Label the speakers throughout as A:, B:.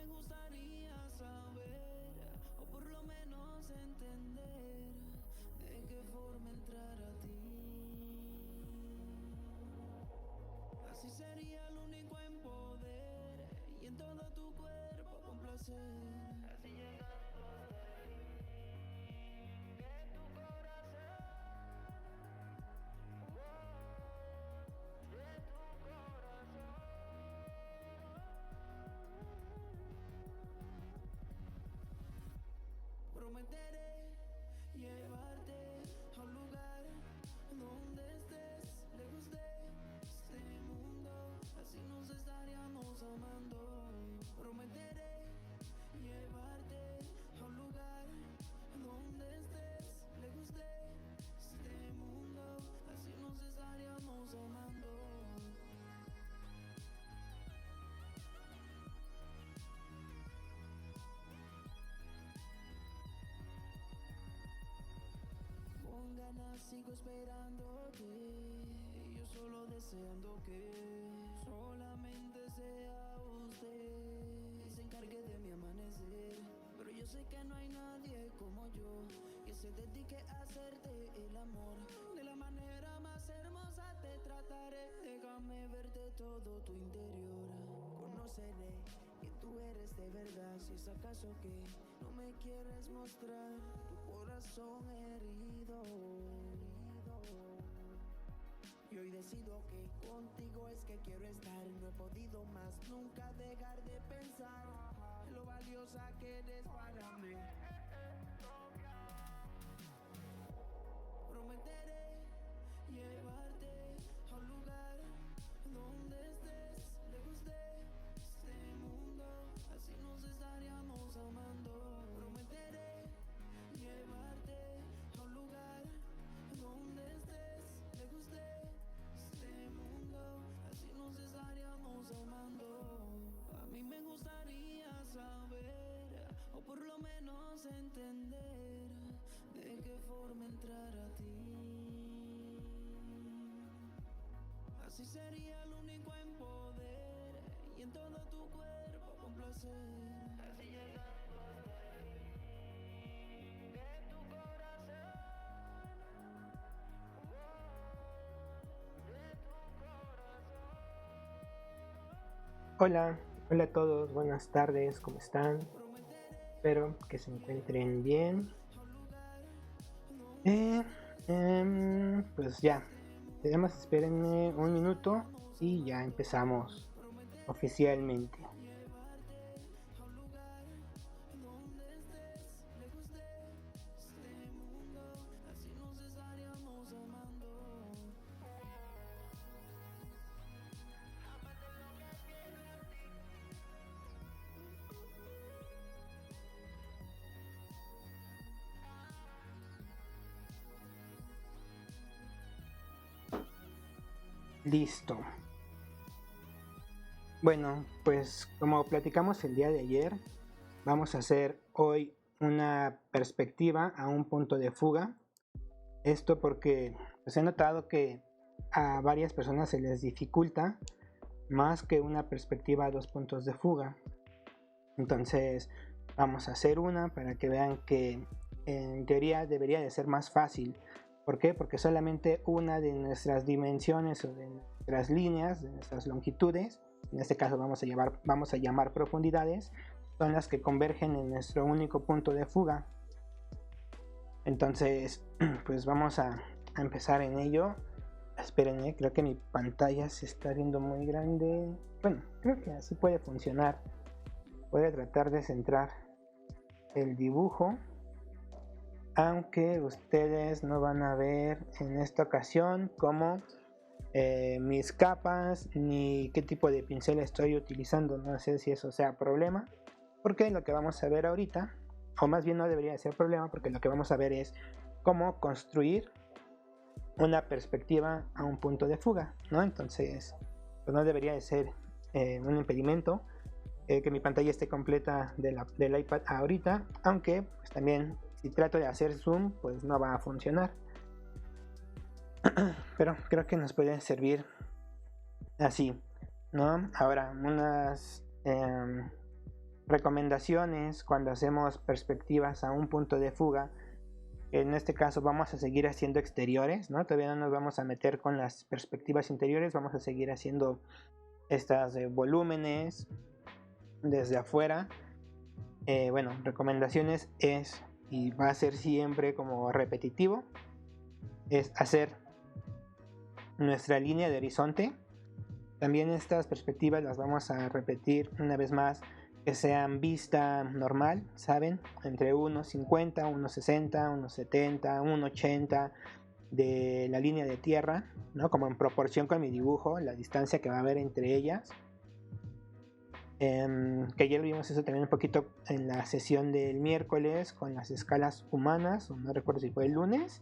A: gustaría saber, o por lo menos entender, de qué forma entrar a ti. Así sería el único en poder, y en todo tu cuerpo con placer. Así llegando hasta el fin de tu corazón, de tu corazón. Prometeré llevarte a un lugar donde estés lejos de este mundo, así nos estaríamos amando. Prometeré llevarte a un lugar donde estés lejos de este mundo, así nos estaríamos amando. Con ganas sigo esperándote, yo solo deseando que solamente sea usted quien se encargue de mi amanecer. Pero yo sé que no hay nadie como yo que se dedique a hacerte el amor. De la manera más hermosa te trataré, déjame verte todo tu interior. Conoceré que tú eres de verdad, si es acaso que no me quieres mostrar tu corazón herido. Y hoy decido que contigo es que quiero estar. No he podido más nunca dejar de pensar en lo valiosa que eres para mí. Prometeré llevarte a un lugar donde estés lejos de este mundo, así nos estaríamos amando. Prometeré llevarte a un lugar donde estés lejos de este mundo, así nos estaríamos amando. A mí me gustaría saber, o por lo menos entender, de qué forma entrar a ti. Así sería el único en poder, y en todo tu cuerpo con placer. Así llegando hasta el fin de tu corazón, de tu corazón.
B: Hola a todos, buenas tardes, ¿cómo están? Espero que se encuentren bien. Pues ya, además espérenme un minuto y ya empezamos oficialmente. Listo. Bueno, pues como platicamos el día de ayer, vamos a hacer hoy una perspectiva a un punto de fuga. Esto porque pues, he notado que a varias personas se les dificulta más que una perspectiva a dos puntos de fuga. Entonces vamos a hacer una para que vean que en teoría debería de ser más fácil. ¿Por qué? Porque solamente una de nuestras dimensiones o de nuestras líneas, de nuestras longitudes, en este caso vamos a llamar profundidades, son las que convergen en nuestro único punto de fuga. Entonces, pues vamos a empezar en ello. Espérenme, creo que mi pantalla se está viendo muy grande. Bueno, creo que así puede funcionar. Voy a tratar de centrar el dibujo, aunque ustedes no van a ver en esta ocasión cómo mis capas ni qué tipo de pincel estoy utilizando. No sé si eso sea problema, porque lo que vamos a ver ahorita, o más bien no debería ser problema, porque lo que vamos a ver es cómo construir una perspectiva a un punto de fuga, ¿no? Entonces, pues no debería de ser un impedimento que mi pantalla esté completa del iPad ahorita, aunque pues también si trato de hacer zoom pues no va a funcionar, pero creo que nos puede servir así, ¿no? Ahora unas recomendaciones cuando hacemos perspectivas a un punto de fuga. En este caso vamos a seguir haciendo exteriores, ¿no? Todavía no nos vamos a meter con las perspectivas interiores, vamos a seguir haciendo estas volúmenes desde afuera. Bueno, recomendaciones es, y va a ser siempre como repetitivo, es hacer nuestra línea de horizonte. También estas perspectivas las vamos a repetir una vez más, que sean vista normal, ¿saben? Entre 1.50, 1.60, 1.70, 1.80 de la línea de tierra, ¿no? Como en proporción con mi dibujo, la distancia que va a haber entre ellas. Que ayer vimos eso también un poquito en la sesión del miércoles con las escalas humanas, o no recuerdo si fue el lunes.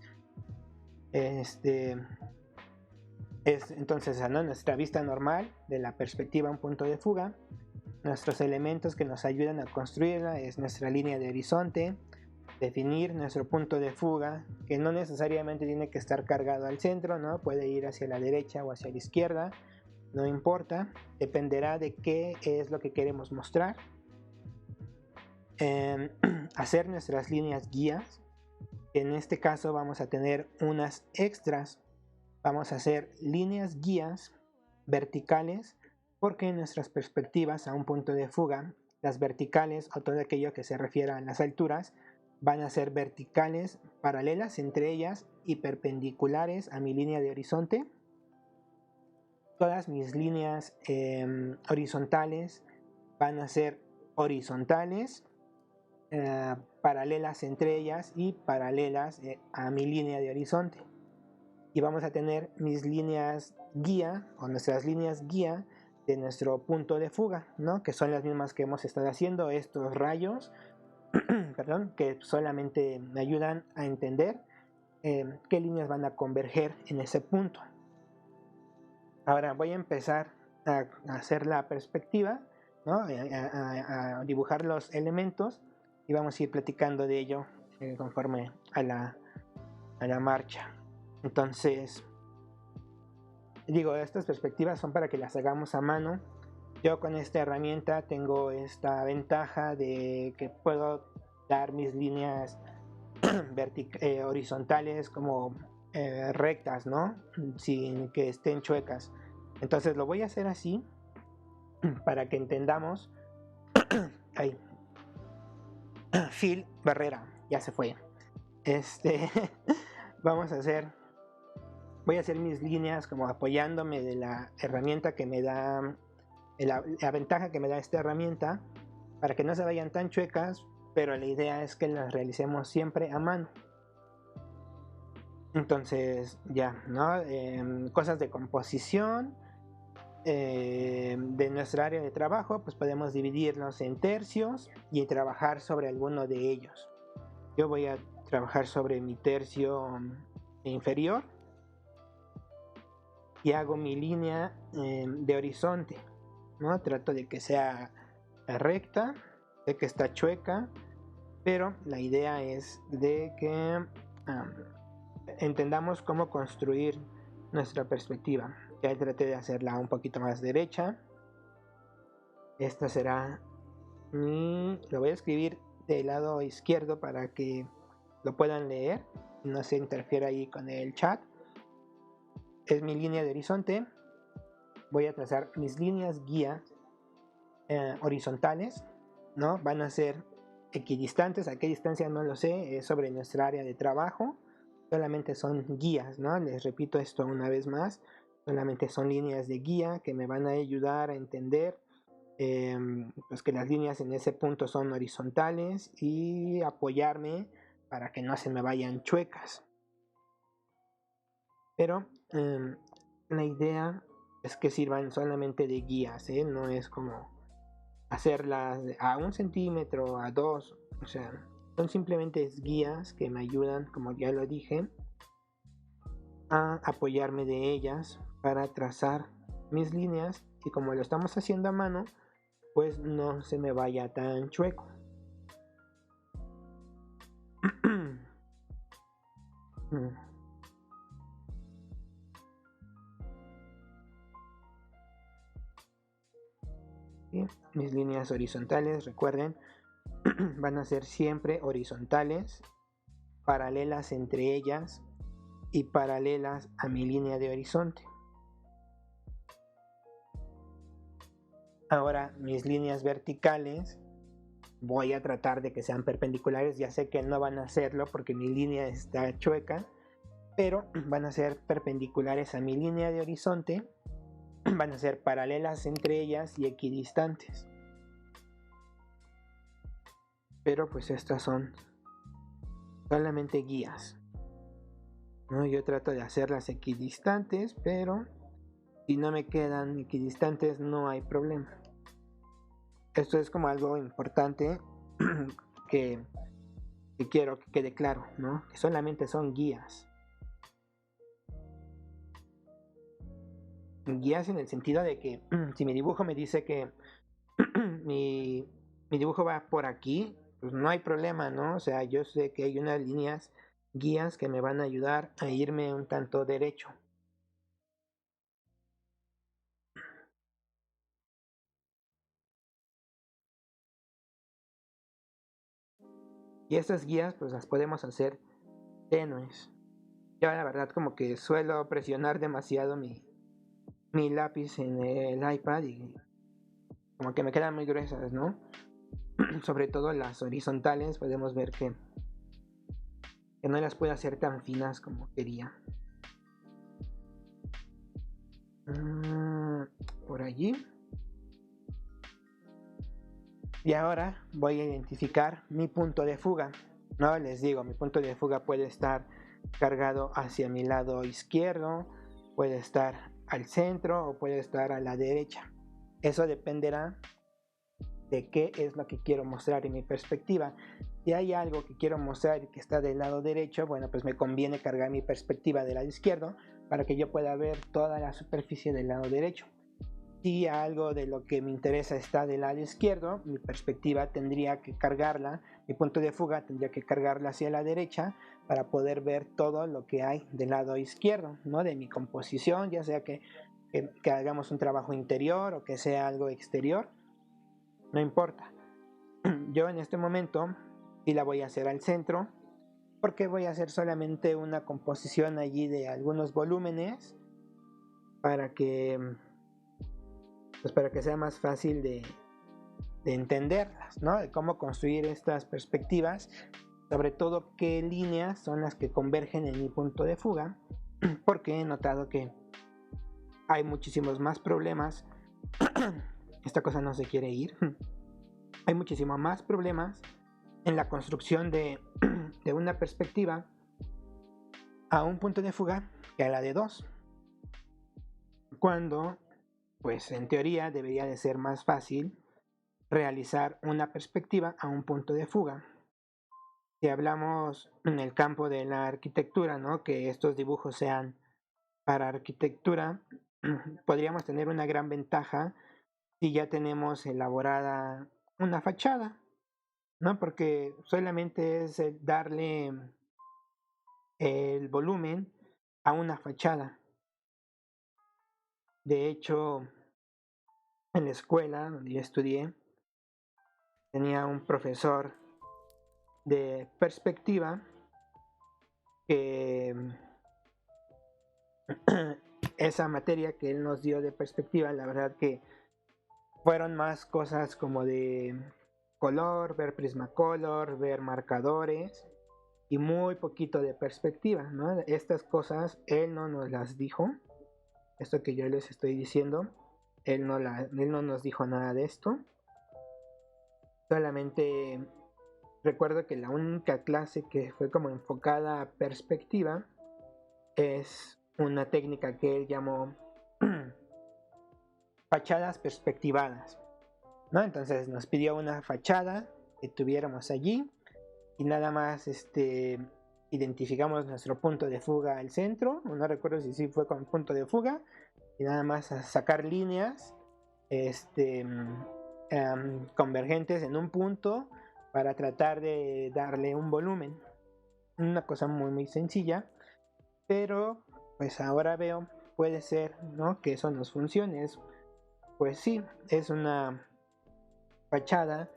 B: Entonces, ¿no? Nuestra vista normal de la perspectiva a un punto de fuga. Nuestros elementos que nos ayudan a construirla es nuestra línea de horizonte, definir nuestro punto de fuga, que no necesariamente tiene que estar cargado al centro, ¿no? Puede ir hacia la derecha o hacia la izquierda, no importa, dependerá de qué es lo que queremos mostrar. Hacer nuestras líneas guías, en este caso vamos a tener unas extras, vamos a hacer líneas guías verticales, porque en nuestras perspectivas a un punto de fuga, las verticales o todo aquello que se refiera a las alturas van a ser verticales, paralelas entre ellas y perpendiculares a mi línea de horizonte. Todas mis líneas horizontales van a ser horizontales, paralelas entre ellas y paralelas a mi línea de horizonte. Y vamos a tener mis líneas guía o nuestras líneas guía de nuestro punto de fuga, ¿no? Que son las mismas que hemos estado haciendo, estos rayos, perdón, que solamente me ayudan a entender qué líneas van a converger en ese punto. Ahora voy a empezar a hacer la perspectiva, ¿no? A dibujar los elementos y vamos a ir platicando de ello conforme a la marcha. Entonces, digo, estas perspectivas son para que las hagamos a mano. Yo con esta herramienta tengo esta ventaja de que puedo dar mis líneas horizontales como rectas, ¿no? Sin que estén chuecas. Entonces lo voy a hacer así para que entendamos. Ahí. Phil Barrera, ya se fue. Voy a hacer mis líneas como apoyándome de la herramienta que me da, la ventaja que me da esta herramienta, para que no se vayan tan chuecas, pero la idea es que las realicemos siempre a mano. Entonces, ya, ¿no? Cosas de composición de nuestra área de trabajo, pues podemos dividirlos en tercios y trabajar sobre alguno de ellos. Yo voy a trabajar sobre mi tercio inferior y hago mi línea de horizonte, ¿no? Trato de que sea recta, de que está chueca, pero la idea es de que entendamos cómo construir nuestra perspectiva. Ya traté de hacerla un poquito más derecha. Esta será lo voy a escribir del lado izquierdo para que lo puedan leer, no se interfiera ahí con el chat. Es mi línea de horizonte. Voy a trazar mis líneas guía horizontales, ¿no? Van a ser equidistantes. ¿A qué distancia? No lo sé, es sobre nuestra área de trabajo. Solamente son guías, ¿no? Les repito esto una vez más. Solamente son líneas de guía que me van a ayudar a entender pues que las líneas en ese punto son horizontales y apoyarme para que no se me vayan chuecas. Pero la idea es que sirvan solamente de guías, no es como hacerlas a 1 centímetro, a 2, o sea, son simplemente guías que me ayudan, como ya lo dije, a apoyarme de ellas para trazar mis líneas, y como lo estamos haciendo a mano, pues no se me vaya tan chueco. ¿sí? Mis líneas horizontales, recuerden, van a ser siempre horizontales, paralelas entre ellas y paralelas a mi línea de horizonte. Ahora mis líneas verticales voy a tratar de que sean perpendiculares. Ya sé que no van a hacerlo porque mi línea está chueca, pero van a ser perpendiculares a mi línea de horizonte, van a ser paralelas entre ellas y equidistantes. Pero pues estas son solamente guías, ¿no? Yo trato de hacerlas equidistantes, pero si no me quedan equidistantes no hay problema. Esto es como algo importante que quiero que quede claro, ¿no? Que solamente son guías. Guías en el sentido de que si mi dibujo me dice que mi dibujo va por aquí, pues no hay problema, ¿no? O sea, yo sé que hay unas líneas guías que me van a ayudar a irme un tanto derecho. Y estas guías pues las podemos hacer tenues. Yo la verdad como que suelo presionar demasiado mi lápiz en el iPad y como que me quedan muy gruesas, ¿no? Sobre todo las horizontales podemos ver que no las puedo hacer tan finas como quería. Por allí. Y ahora voy a identificar mi punto de fuga. No les digo, mi punto de fuga puede estar cargado hacia mi lado izquierdo, puede estar al centro o puede estar a la derecha. Eso dependerá de qué es lo que quiero mostrar en mi perspectiva. Si hay algo que quiero mostrar y que está del lado derecho, bueno, pues me conviene cargar mi perspectiva del lado izquierdo para que yo pueda ver toda la superficie del lado derecho. Si algo de lo que me interesa está del lado izquierdo, mi perspectiva tendría que cargarla, mi punto de fuga tendría que cargarla hacia la derecha para poder ver todo lo que hay del lado izquierdo, ¿no? De mi composición, ya sea que hagamos un trabajo interior o que sea algo exterior, no importa. Yo en este momento sí la voy a hacer al centro, porque voy a hacer solamente una composición allí de algunos volúmenes para que sea más fácil de entenderlas, ¿no? De cómo construir estas perspectivas, sobre todo qué líneas son las que convergen en mi punto de fuga, porque he notado que hay muchísimos más problemas. Esta cosa no se quiere ir. Hay muchísimos más problemas en la construcción de una perspectiva a un punto de fuga que a la de dos, cuando pues en teoría debería de ser más fácil realizar una perspectiva a un punto de fuga. Si hablamos en el campo de la arquitectura, ¿no? Que estos dibujos sean para arquitectura, podríamos tener una gran ventaja si ya tenemos elaborada una fachada, ¿no? Porque solamente es darle el volumen a una fachada. De hecho, en la escuela donde yo estudié, tenía un profesor de perspectiva que esa materia que él nos dio de perspectiva, la verdad que fueron más cosas como de color, ver Prismacolor, ver marcadores y muy poquito de perspectiva, ¿no? Estas cosas él no nos las dijo. Esto que yo les estoy diciendo, él no nos dijo nada de esto. Solamente recuerdo que la única clase que fue como enfocada a perspectiva es una técnica que él llamó fachadas perspectivadas, ¿no? Entonces nos pidió una fachada que tuviéramos allí y nada más identificamos nuestro punto de fuga al centro. No recuerdo si sí fue con punto de fuga, y nada más a sacar líneas convergentes en un punto para tratar de darle un volumen. Una cosa muy muy sencilla, pero pues ahora veo, puede ser, ¿no? Que eso nos funcione. Pues sí, es una fachada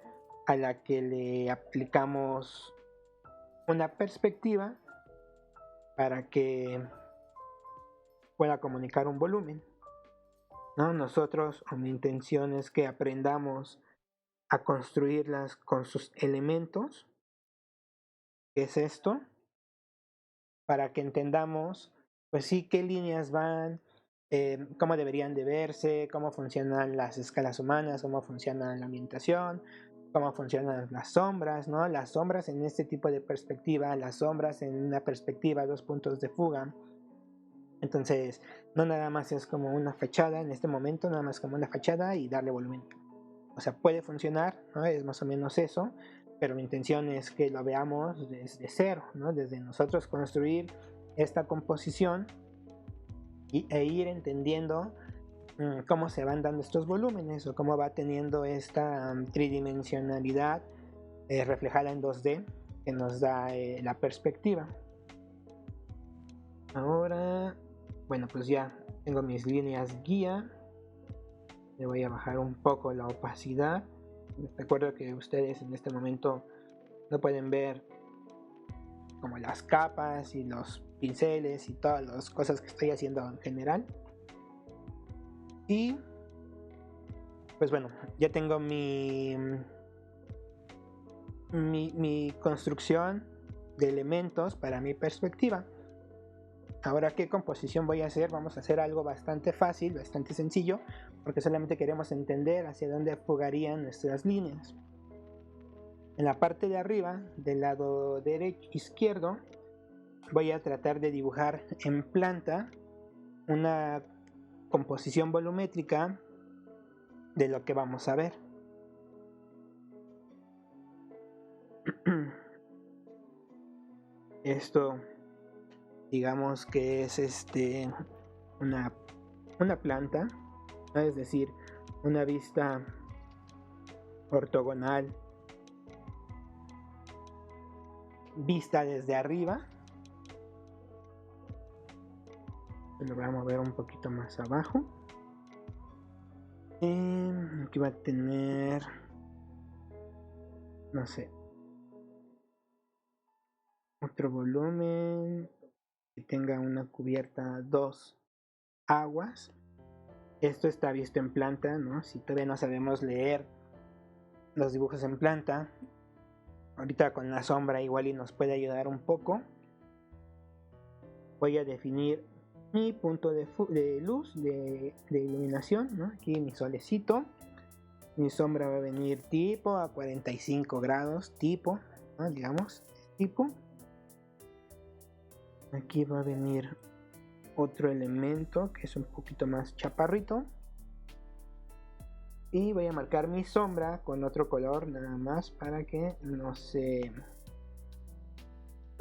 B: a la que le aplicamos una perspectiva para que pueda comunicar un volumen, ¿no? Nosotros, o mi intención es que aprendamos a construirlas con sus elementos, que es esto, para que entendamos, pues sí, qué líneas van, cómo deberían de verse, cómo funcionan las escalas humanas, cómo funciona la ambientación, cómo funcionan las sombras, ¿no? Las sombras en este tipo de perspectiva, las sombras en una perspectiva, 2 puntos de fuga. Entonces, no nada más es como una fachada en este momento, nada más como una fachada y darle volumen. O sea, puede funcionar, ¿no? Es más o menos eso, pero mi intención es que lo veamos desde cero, ¿no? Desde nosotros construir esta composición e ir entendiendo cómo se van dando estos volúmenes o cómo va teniendo esta tridimensionalidad reflejada en 2D que nos da la perspectiva. Ahora, bueno, pues ya tengo mis líneas guía. Le voy a bajar un poco la opacidad. Recuerdo que ustedes en este momento no pueden ver como las capas y los pinceles y todas las cosas que estoy haciendo en general. Y pues bueno, ya tengo mi construcción de elementos para mi perspectiva. Ahora, ¿qué composición voy a hacer? Vamos a hacer algo bastante fácil, bastante sencillo, porque solamente queremos entender hacia dónde fugarían nuestras líneas. En la parte de arriba, del lado derecho izquierdo, voy a tratar de dibujar en planta una composición volumétrica de lo que vamos a ver. Esto, digamos que es una planta, ¿no? Es decir, una vista ortogonal vista desde arriba. Lo voy a mover un poquito más abajo. Aquí va a tener, no sé, otro volumen que tenga una cubierta 2 aguas. Esto está visto en planta, ¿no? Si todavía no sabemos leer los dibujos en planta, ahorita con la sombra igual y nos puede ayudar un poco. Voy a definir mi punto de luz, de iluminación, ¿no? Aquí mi solecito. Mi sombra va a venir tipo a 45 grados, tipo, ¿no? Digamos, tipo. Aquí va a venir otro elemento que es un poquito más chaparrito. Y voy a marcar mi sombra con otro color nada más para que no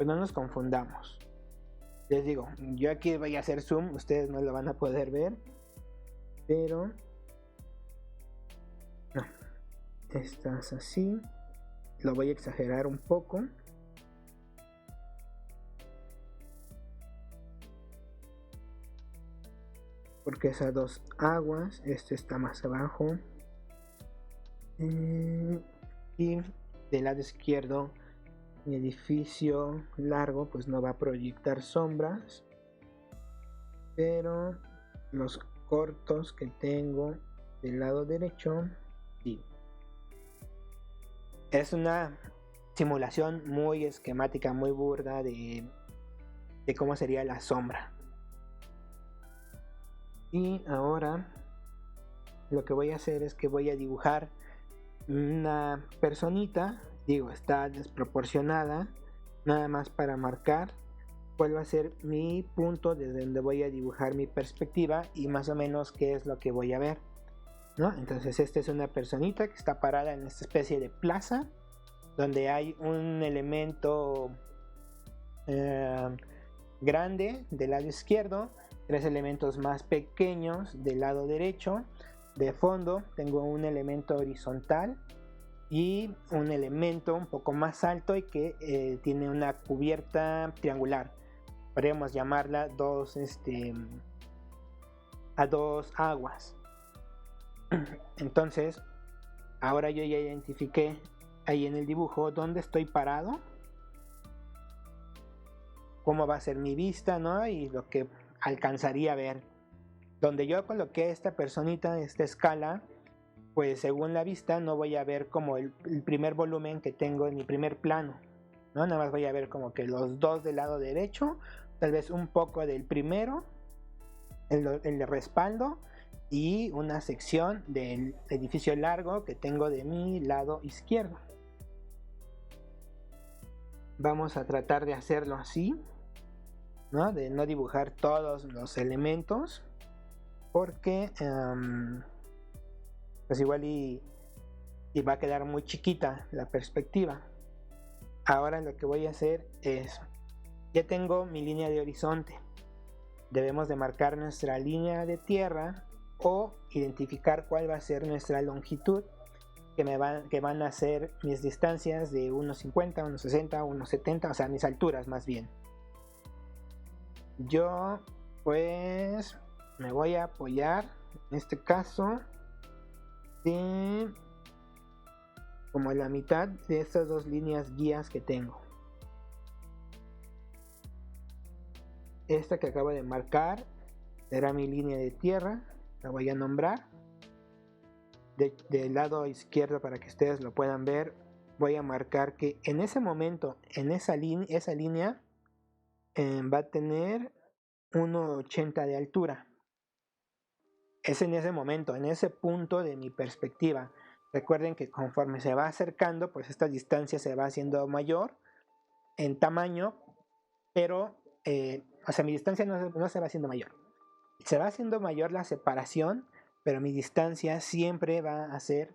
B: nos confundamos. Les digo, yo aquí voy a hacer zoom, ustedes no lo van a poder ver, pero no, estas así, lo voy a exagerar un poco. Porque esas 2 aguas, este está más abajo. Y del lado izquierdo, mi edificio largo pues no va a proyectar sombras, pero los cortos que tengo del lado derecho sí. Es una simulación muy esquemática, muy burda de cómo sería la sombra. Y ahora lo que voy a hacer es que voy a dibujar una personita, digo, está desproporcionada, nada más para marcar cuál va a ser mi punto desde donde voy a dibujar mi perspectiva y más o menos qué es lo que voy a ver, ¿no? Entonces esta es una personita que está parada en esta especie de plaza donde hay un elemento grande del lado izquierdo, 3 elementos más pequeños del lado derecho. De fondo tengo un elemento horizontal y un elemento un poco más alto y que tiene una cubierta triangular. Podríamos llamarla a 2 aguas. Entonces Ahora yo ya identifiqué ahí en el dibujo dónde estoy parado, cómo va a ser mi vista, ¿no? Y lo que alcanzaría a ver. Donde yo coloqué esta personita, esta escala, pues según la vista no voy a ver como el primer volumen que tengo en mi primer plano, ¿no? Nada más voy a ver como que los dos del lado derecho, tal vez un poco del primero, el de respaldo, y una sección del edificio largo que tengo de mi lado izquierdo. Vamos a tratar de hacerlo así, ¿no? De no dibujar todos los elementos, porque pues igual y va a quedar muy chiquita la perspectiva. Ahora lo que voy a hacer es, ya tengo mi línea de horizonte, debemos de marcar nuestra línea de tierra o identificar cuál va a ser nuestra longitud, que van a ser mis distancias de 1.50, 1.60, 1.70, o sea mis alturas más bien. Yo pues me voy a apoyar en este caso de como la mitad de estas dos líneas guías que tengo. Esta que acabo de marcar será mi línea de tierra, la voy a nombrar. Del lado izquierdo, para que ustedes lo puedan ver, voy a marcar que en ese momento, en esa línea va a tener 1.80 de altura. Es en ese momento, en ese punto de mi perspectiva. Recuerden que conforme se va acercando, pues esta distancia se va haciendo mayor en tamaño, pero o sea, mi distancia no se va haciendo mayor. Se va haciendo mayor la separación, pero mi distancia siempre va a ser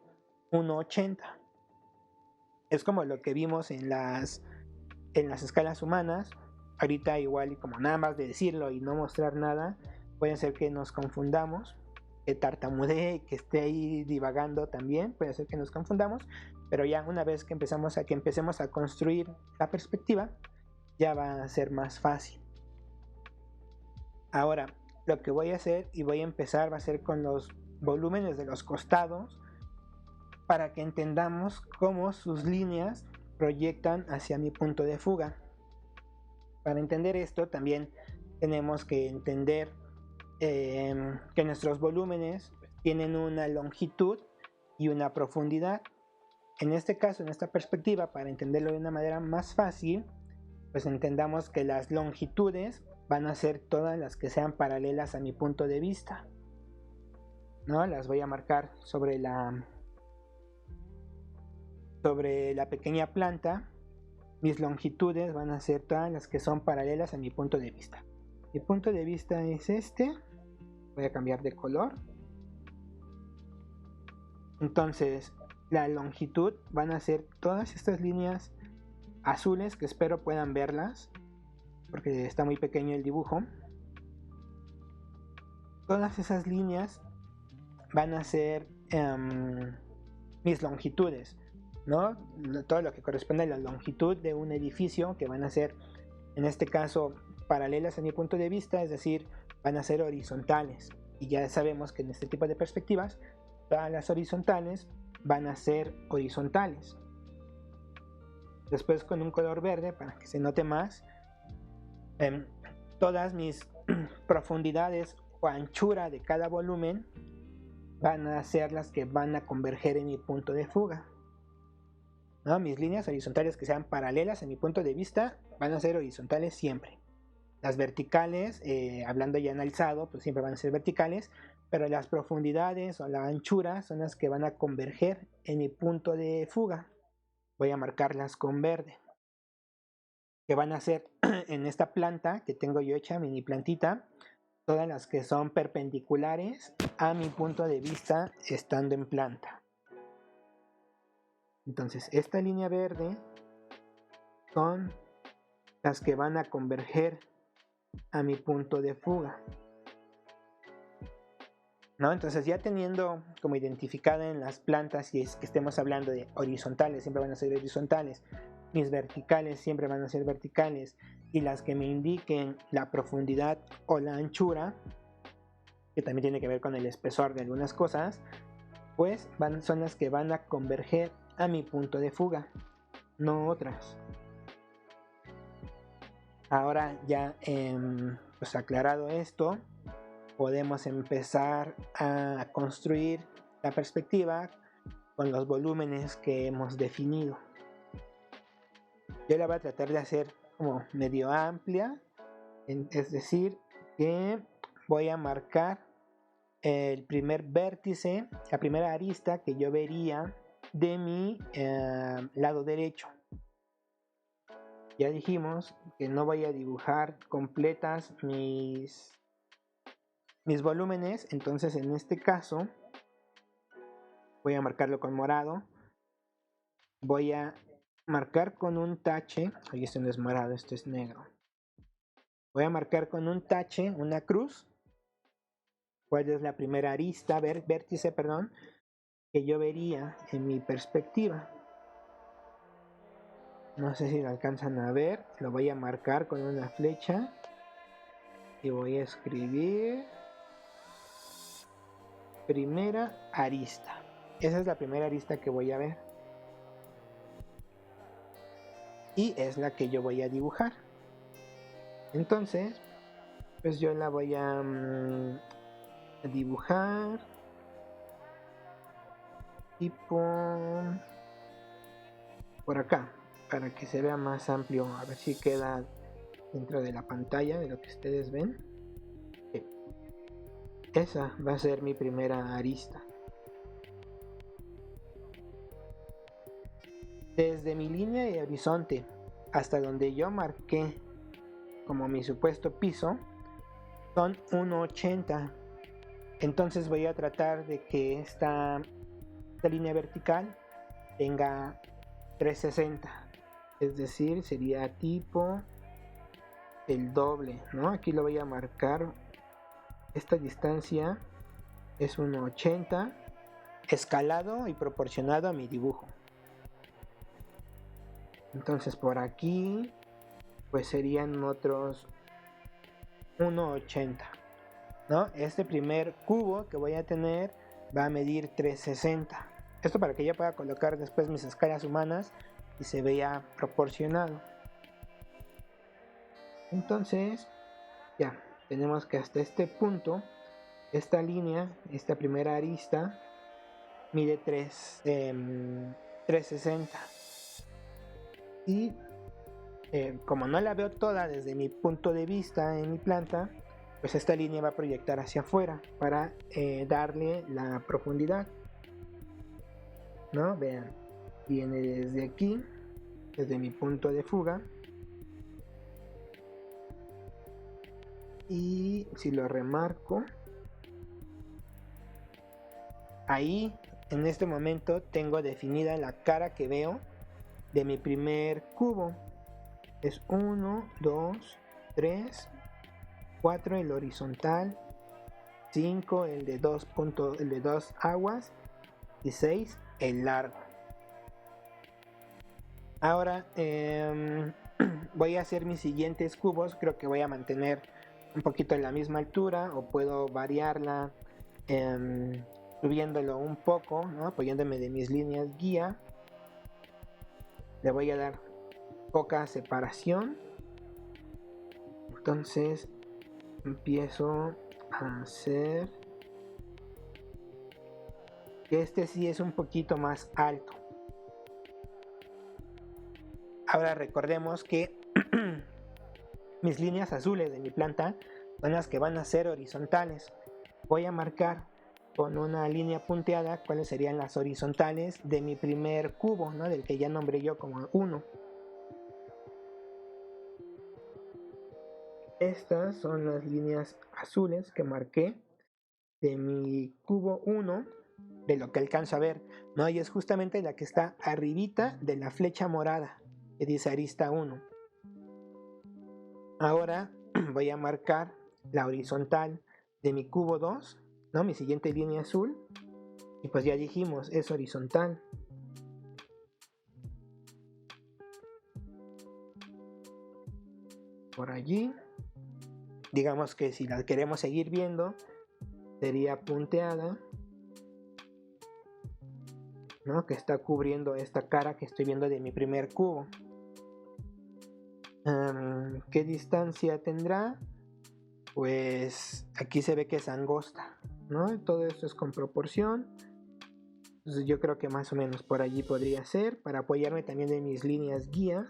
B: 1.80. Es como lo que vimos en las escalas humanas. Ahorita igual, y como nada más de decirlo y no mostrar nada, puede ser que nos confundamos, que tartamudee, que esté ahí divagando también, puede ser que nos confundamos, pero ya una vez que empecemos a construir la perspectiva, ya va a ser más fácil. Ahora, lo que voy a hacer y voy a empezar va a ser con los volúmenes de los costados, para que entendamos cómo sus líneas proyectan hacia mi punto de fuga. Para entender esto también tenemos que entender que nuestros volúmenes tienen una longitud y una profundidad. En este caso, en esta perspectiva, para entenderlo de una manera más fácil, pues entendamos que las longitudes van a ser todas las que sean paralelas a mi punto de vista, ¿no? Las voy a marcar sobre la pequeña planta. Mis longitudes van a ser todas las que son paralelas a mi punto de vista. Mi punto de vista es este. Voy a cambiar de color. Entonces, la longitud van a ser todas estas líneas azules, que espero puedan verlas, porque está muy pequeño el dibujo. Todas esas líneas van a ser mis longitudes, ¿no? Todo lo que corresponde a la longitud de un edificio, que van a ser, en este caso, paralelas a mi punto de vista, es decir, van a ser horizontales. Y ya sabemos que en este tipo de perspectivas, todas las horizontales van a ser horizontales. Después, con un color verde, para que se note más, todas mis profundidades o anchura de cada volumen van a ser las que van a converger en mi punto de fuga, ¿no? Mis líneas horizontales que sean paralelas a mi punto de vista van a ser horizontales siempre. Las verticales, hablando ya en alzado, pues siempre van a ser verticales, pero las profundidades o la anchura son las que van a converger en mi punto de fuga. Voy a marcarlas con verde, que van a ser en esta planta que tengo yo hecha, mini plantita, todas las que son perpendiculares a mi punto de vista estando en planta. Entonces, esta línea verde son las que van a converger a mi punto de fuga, ¿no? Entonces, ya teniendo como identificada en las plantas, si es que estemos hablando de horizontales, siempre van a ser horizontales, mis verticales siempre van a ser verticales, y las que me indiquen la profundidad o la anchura, que también tiene que ver con el espesor de algunas cosas, pues son las que van a converger a mi punto de fuga, no otras. Ahora ya pues aclarado esto, podemos empezar a construir la perspectiva con los volúmenes que hemos definido. Yo la voy a tratar de hacer como medio amplia, es decir, que voy a marcar el primer vértice, la primera arista que yo vería de mi lado derecho. Ya dijimos que no voy a dibujar completas mis volúmenes, entonces en este caso voy a marcarlo con morado. Voy a marcar con un tache, oye, este no es morado, este es negro. Voy a marcar con un tache, una cruz, cuál es la primera arista, vértice, que yo vería en mi perspectiva. No sé si lo alcanzan a ver, lo voy a marcar con una flecha y voy a escribir primera arista. Esa es la primera arista que voy a ver y es la que yo voy a dibujar. Entonces, pues yo la voy a dibujar tipo por acá, para que se vea más amplio, a ver si queda dentro de la pantalla de lo que ustedes ven. Esa va a ser mi primera arista. Desde mi línea de horizonte hasta donde yo marqué como mi supuesto piso son 1,80. Entonces voy a tratar de que esta línea vertical tenga 360. Es decir, sería tipo el doble, ¿no? Aquí lo voy a marcar. Esta distancia es 1,80 escalado y proporcionado a mi dibujo. Entonces por aquí pues serían otros 1,80, ¿no? Este primer cubo que voy a tener va a medir 360. Esto para que yo pueda colocar después mis escalas humanas y se vea proporcionado. Entonces ya tenemos que hasta este punto esta línea, esta primera arista mide 360 y como no la veo toda desde mi punto de vista en mi planta, pues esta línea va a proyectar hacia afuera para darle la profundidad, ¿no? Vean, viene desde aquí, desde mi punto de fuga, y si lo remarco, ahí en este momento tengo definida la cara que veo de mi primer cubo. Es 1, 2, 3, 4 el horizontal, 5 el de 2 aguas y 6 el largo. Ahora voy a hacer mis siguientes cubos. Creo que voy a mantener un poquito en la misma altura o puedo variarla subiéndolo un poco, ¿no? Apoyándome de mis líneas guía. Le voy a dar poca separación. Entonces empiezo a hacer que este sí es un poquito más alto. Ahora recordemos que mis líneas azules de mi planta son las que van a ser horizontales. Voy a marcar con una línea punteada cuáles serían las horizontales de mi primer cubo, ¿no? Del que ya nombré yo como 1. Estas son las líneas azules que marqué de mi cubo 1, de lo que alcanzo a ver, ¿no? Y es justamente la que está arribita de la flecha morada que dice arista 1. Ahora voy a marcar la horizontal de mi cubo 2, ¿no? Mi siguiente línea azul, y pues ya dijimos, es horizontal. Por allí, digamos que si la queremos seguir viendo, sería punteada. ¿no? Que está cubriendo esta cara que estoy viendo de mi primer cubo. ¿Qué distancia tendrá? Pues aquí se ve que es angosta, ¿no? Todo esto es con proporción. Entonces yo creo que más o menos por allí podría ser, para apoyarme también de mis líneas guías.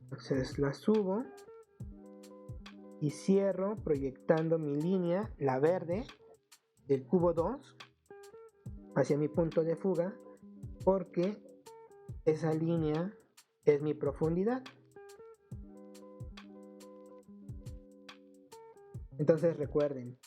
B: Entonces la subo y cierro proyectando mi línea, la verde, del cubo 2 hacia mi punto de fuga, porque esa línea es mi profundidad. Entonces recuerden,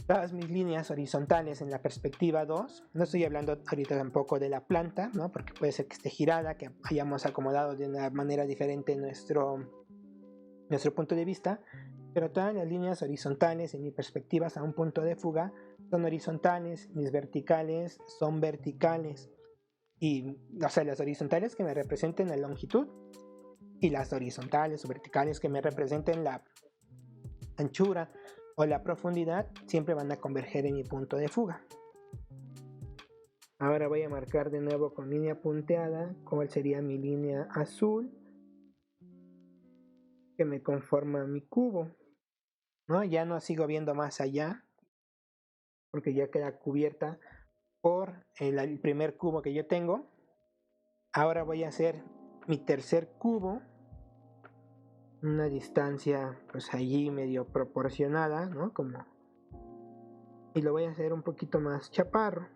B: todas mis líneas horizontales en la perspectiva 2, no estoy hablando ahorita tampoco de la planta, ¿no? Porque puede ser que esté girada, que hayamos acomodado de una manera diferente nuestro punto de vista, pero todas las líneas horizontales en mi perspectiva a un punto de fuga son horizontales, mis verticales son verticales, y o sea, las horizontales que me representen la longitud y las horizontales o verticales que me representen la anchura o la profundidad siempre van a converger en mi punto de fuga. Ahora voy a marcar de nuevo con línea punteada cuál sería mi línea azul que me conforma mi cubo, ¿no? Ya no sigo viendo más allá porque ya queda cubierta por el primer cubo que yo tengo. Ahora voy a hacer mi tercer cubo, una distancia pues allí medio proporcionada, ¿no? Y lo voy a hacer un poquito más chaparro.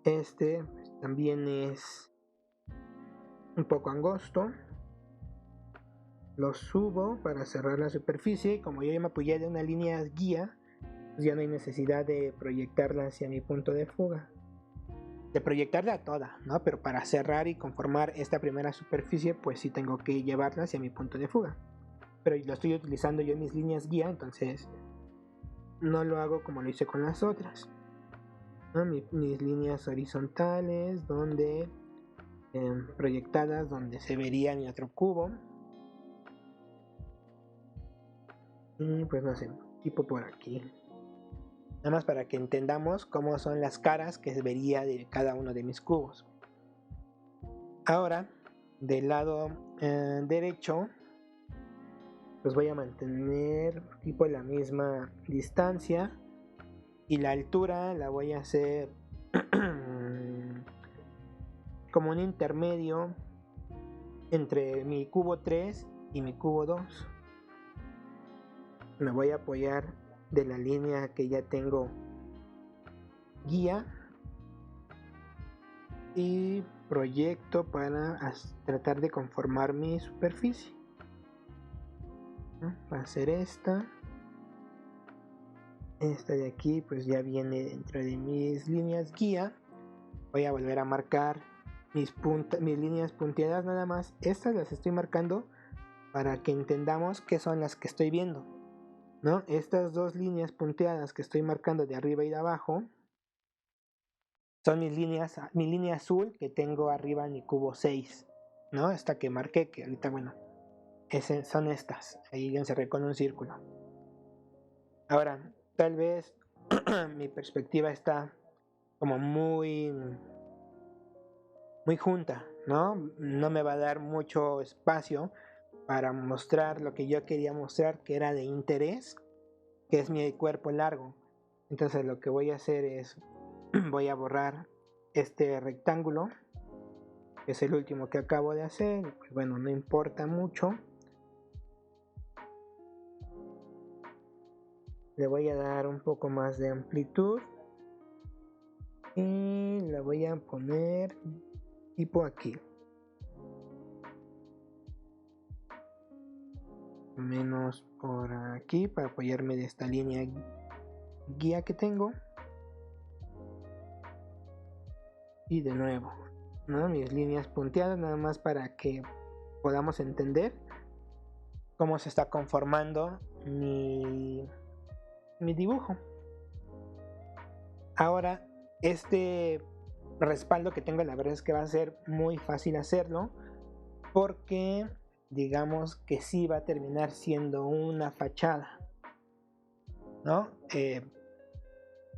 B: Este pues, también es un poco angosto. Lo subo para cerrar la superficie. Como yo ya me apoyé de una línea guía, pues ya no hay necesidad de proyectarla hacia mi punto de fuga, de proyectarla toda, ¿no? Pero para cerrar y conformar esta primera superficie, pues sí tengo que llevarla hacia mi punto de fuga. Pero lo estoy utilizando yo en mis líneas guía, entonces no lo hago como lo hice con las otras, ¿no? Mis líneas horizontales, donde proyectadas, donde se vería mi otro cubo. Y pues no sé, tipo por aquí. Nada más para que entendamos cómo son las caras que se vería de cada uno de mis cubos. Ahora, del lado derecho, pues voy a mantener tipo la misma distancia y la altura la voy a hacer como un intermedio entre mi cubo 3 y mi cubo 2. Me voy a apoyar de la línea que ya tengo guía y proyecto para tratar de conformar mi superficie. Va a ser esta de aquí, pues ya viene dentro de mis líneas guía. Voy a volver a marcar mis líneas punteadas, nada más estas las estoy marcando para que entendamos qué son las que estoy viendo, ¿no? Estas dos líneas punteadas que estoy marcando de arriba y de abajo son mi línea azul que tengo arriba en mi cubo 6, ¿no? Esta que marqué, que ahorita, bueno, son estas. Ahí ya encerré con un círculo. Ahora, tal vez mi perspectiva está como muy junta, ¿no? No me va a dar mucho espacio para mostrar lo que yo quería mostrar, que era de interés, que es mi cuerpo largo. Entonces lo que voy a hacer es voy a borrar este rectángulo, que es el último que acabo de hacer. Pues bueno, no importa mucho. Le voy a dar un poco más de amplitud y la voy a poner tipo aquí, menos por aquí, para apoyarme de esta línea guía que tengo. Y de nuevo, ¿no? Mis líneas punteadas, nada más para que podamos entender cómo se está conformando mi dibujo. Ahora, este respaldo que tengo, la verdad es que va a ser muy fácil hacerlo, porque digamos que sí va a terminar siendo una fachada, ¿no?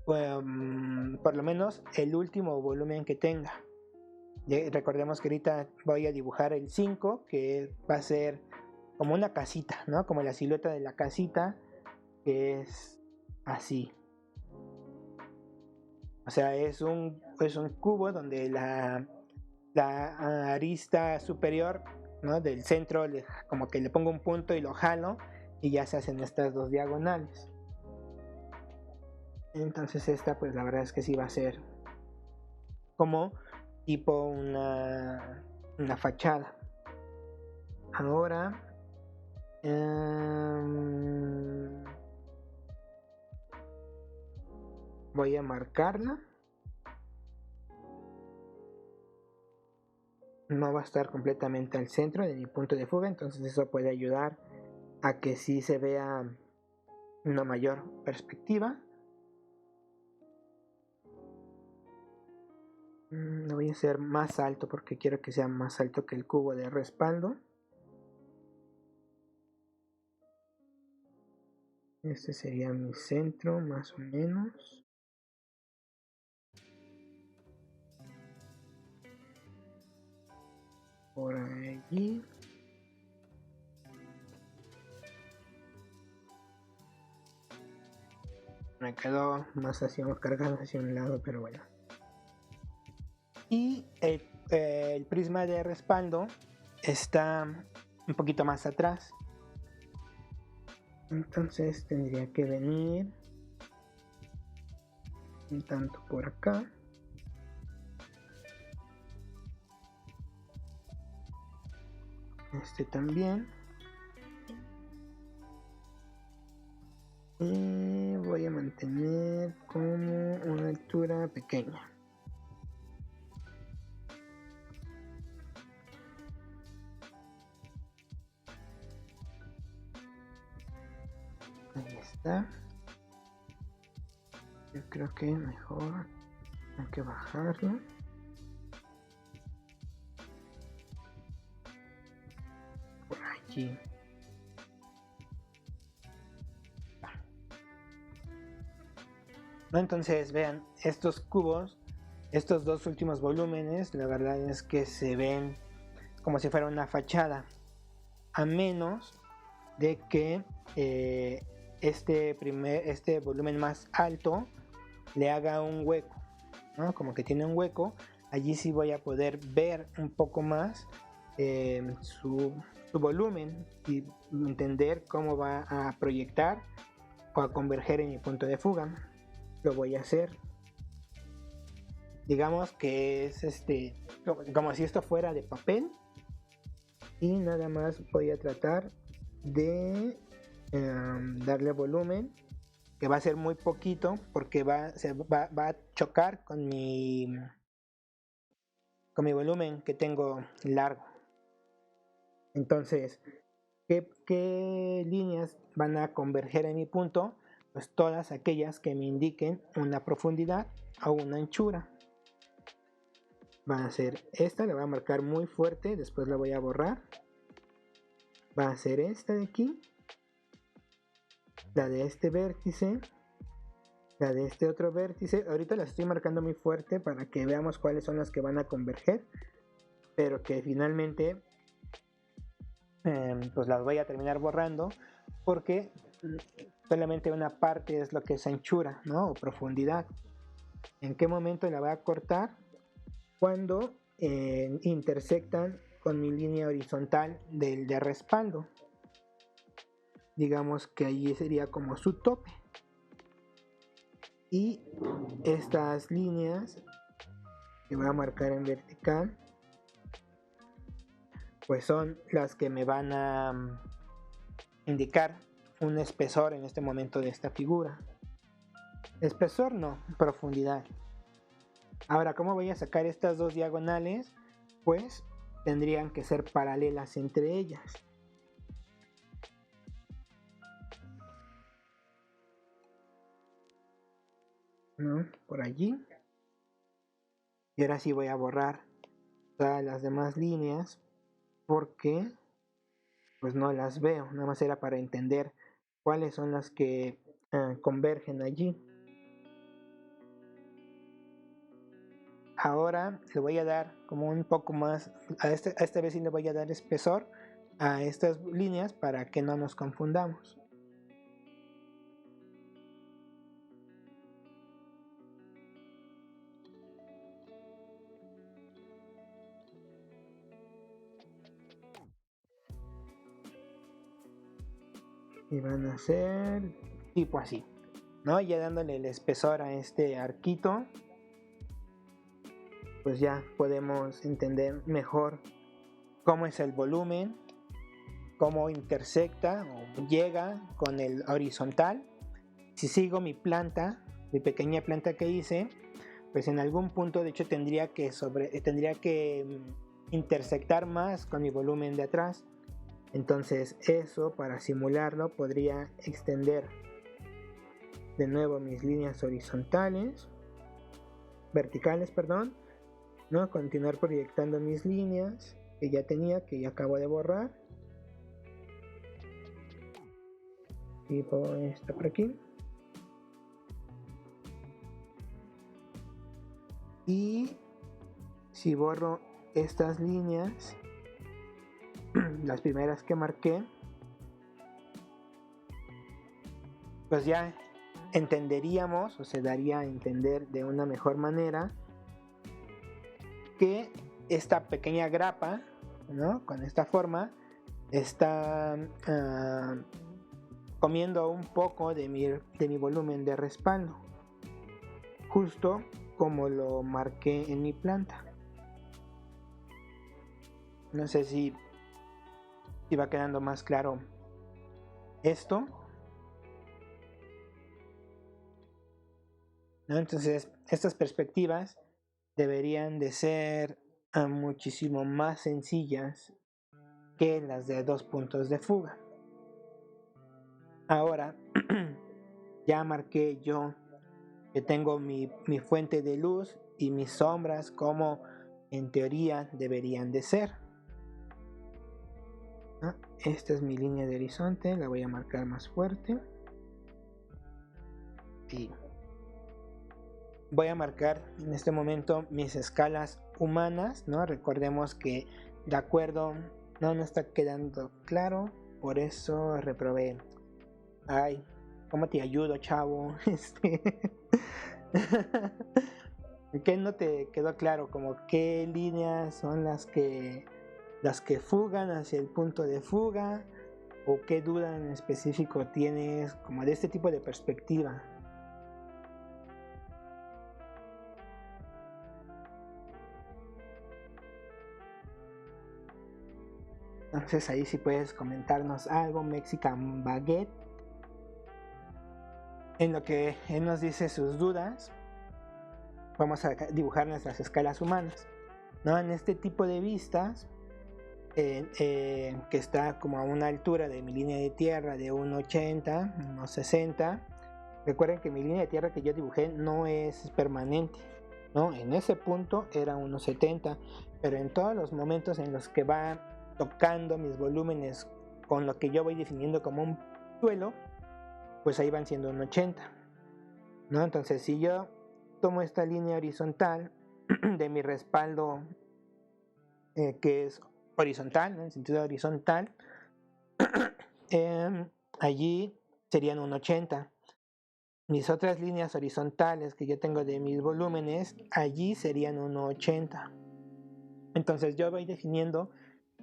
B: por lo menos el último volumen que tenga. Recordemos que ahorita voy a dibujar el 5, que va a ser como una casita, ¿no? Como la silueta de la casita, que es así. O sea, es un cubo donde la arista superior, ¿no? Del centro, como que le pongo un punto y lo jalo, y ya se hacen estas dos diagonales. Entonces esta, pues la verdad es que sí va a ser como tipo una fachada. Ahora voy a marcarla. No va a estar completamente al centro de mi punto de fuga, entonces eso puede ayudar a que sí se vea una mayor perspectiva. Lo voy a hacer más alto porque quiero que sea más alto que el cubo de respaldo. Este sería mi centro, más o menos. Por allí. Me quedó más cargado hacia un lado, pero bueno. Y el prisma de respaldo está un poquito más atrás. Entonces tendría que venir un tanto por acá. Este también. Y voy a mantener como una altura pequeña. Ahí está. Yo creo que mejor hay que bajarlo. Por allí. Entonces vean, estos cubos, estos dos últimos volúmenes, la verdad es que se ven como si fuera una fachada, a menos de que este volumen más alto le haga un hueco, ¿no? Como que tiene un hueco. Allí sí voy a poder ver un poco más su volumen y entender cómo va a proyectar o a converger en mi punto de fuga. Lo voy a hacer. Digamos que es como si esto fuera de papel, y nada más voy a tratar de darle volumen, que va a ser muy poquito porque va a chocar con mi volumen que tengo largo. Entonces, ¿qué líneas van a converger en mi punto? Pues todas aquellas que me indiquen una profundidad o una anchura. Va a ser esta, la voy a marcar muy fuerte, después la voy a borrar. Va a ser esta de aquí, la de este vértice, la de este otro vértice. Ahorita las estoy marcando muy fuerte para que veamos cuáles son las que van a converger, pero que finalmente pues las voy a terminar borrando, porque solamente una parte es lo que es anchura, ¿no? O profundidad. ¿En qué momento la voy a cortar? Cuando intersectan con mi línea horizontal del de respaldo. Digamos que allí sería como su tope. Y estas líneas que voy a marcar en vertical, pues son las que me van a indicar un espesor en este momento de esta figura. Espesor no, profundidad. Ahora, ¿cómo voy a sacar estas dos diagonales? Pues tendrían que ser paralelas entre ellas. ¿No? Por allí. Y ahora sí voy a borrar todas las demás líneas porque pues no las veo. Nada más era para entender cuáles son las que convergen allí. ahora le voy a dar como un poco más, a esta vez sí le voy a dar espesor a estas líneas para que no nos confundamos. Y van a ser tipo así, ¿no? Ya dándole el espesor a este arquito, pues ya podemos entender mejor cómo es el volumen, cómo intersecta o llega con el horizontal. Si sigo mi planta, mi pequeña planta que hice, pues en algún punto de hecho tendría que intersectar más con mi volumen de atrás. Entonces eso, para simularlo, podría extender de nuevo mis líneas verticales, ¿no? Continuar proyectando mis líneas que ya tenía, que ya acabo de borrar. Y pongo esta por aquí. Y si borro estas líneas, las primeras que marqué, pues ya entenderíamos, o se daría a entender de una mejor manera, que esta pequeña grapa, ¿no? Con esta forma está comiendo un poco de mi volumen de respaldo, justo como lo marqué en mi planta. No sé si va quedando más claro esto, ¿no? Entonces estas perspectivas deberían de ser muchísimo más sencillas que las de 2 puntos de fuga. Ahora ya marqué yo que tengo mi fuente de luz y mis sombras como en teoría deberían de ser. Esta es mi línea de horizonte, la voy a marcar más fuerte y voy a marcar en este momento mis escalas humanas, ¿no? Recordemos que de acuerdo, no está quedando claro, por eso reprobé. Ay, ¿cómo te ayudo, chavo? ¿Qué no te quedó claro? Como qué líneas son las que fugan hacia el punto de fuga, o qué duda en específico tienes como de este tipo de perspectiva. Entonces ahí sí puedes comentarnos algo, Mexican Baguette, en lo que él nos dice sus dudas. Vamos a dibujar nuestras escalas humanas, ¿no? En este tipo de vistas, que está como a una altura de mi línea de tierra de 1.80, 1.60. Recuerden que mi línea de tierra que yo dibujé no es permanente, ¿no? En ese punto era 1.70, pero en todos los momentos en los que va tocando mis volúmenes con lo que yo voy definiendo como un suelo, pues ahí van siendo 1.80, ¿no? Entonces si yo tomo esta línea horizontal de mi respaldo, que es horizontal, ¿no? En sentido horizontal, allí serían 1.80. Mis otras líneas horizontales que yo tengo de mis volúmenes, allí serían 1.80. Entonces yo voy definiendo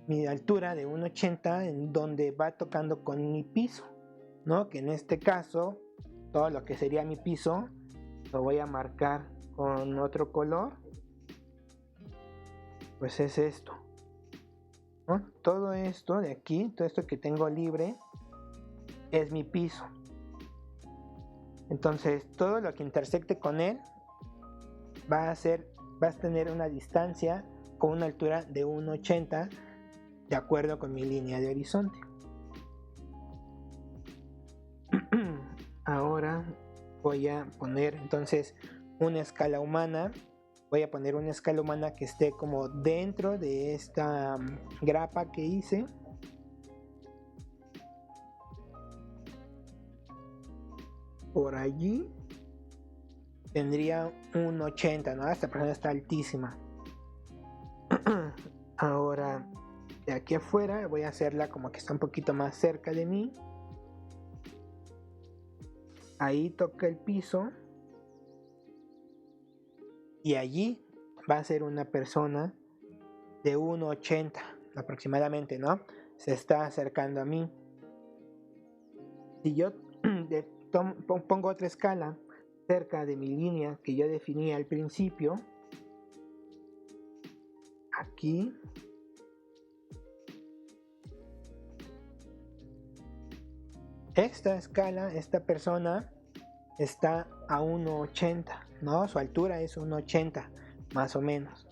B: mi altura de 1.80 en donde va tocando con mi piso, ¿no? Que en este caso, todo lo que sería mi piso, lo voy a marcar con otro color. Pues es esto, ¿no? Todo esto de aquí, todo esto que tengo libre, es mi piso. Entonces todo lo que intersecte con él va a tener una distancia o una altura de 1.80 de acuerdo con mi línea de horizonte. Ahora voy a poner entonces una escala humana. Voy a poner una escala humana que esté como dentro de esta grapa que hice. Por allí. tendría un 80, ¿no? Esta persona está altísima. Ahora, de aquí afuera voy a hacerla como que está un poquito más cerca de mí. Ahí toca el piso. Y allí va a ser una persona de 1,80 aproximadamente, ¿no? Se está acercando a mí. Si yo pongo otra escala cerca de mi línea que yo definí al principio, aquí, esta escala, esta persona está a 1,80, ¿no? Su altura es 1,80 más o menos.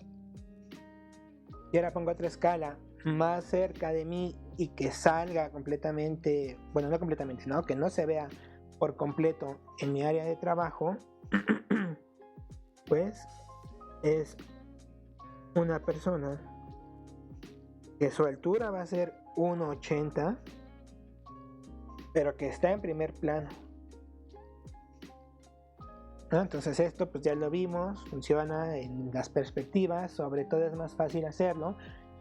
B: Y ahora pongo otra escala más cerca de mí y que salga completamente, bueno, no completamente, ¿no? Que no se vea por completo en mi área de trabajo, pues es una persona que su altura va a ser 1,80, pero que está en primer plano, ¿no? Entonces esto pues ya lo vimos, funciona en las perspectivas, sobre todo es más fácil hacerlo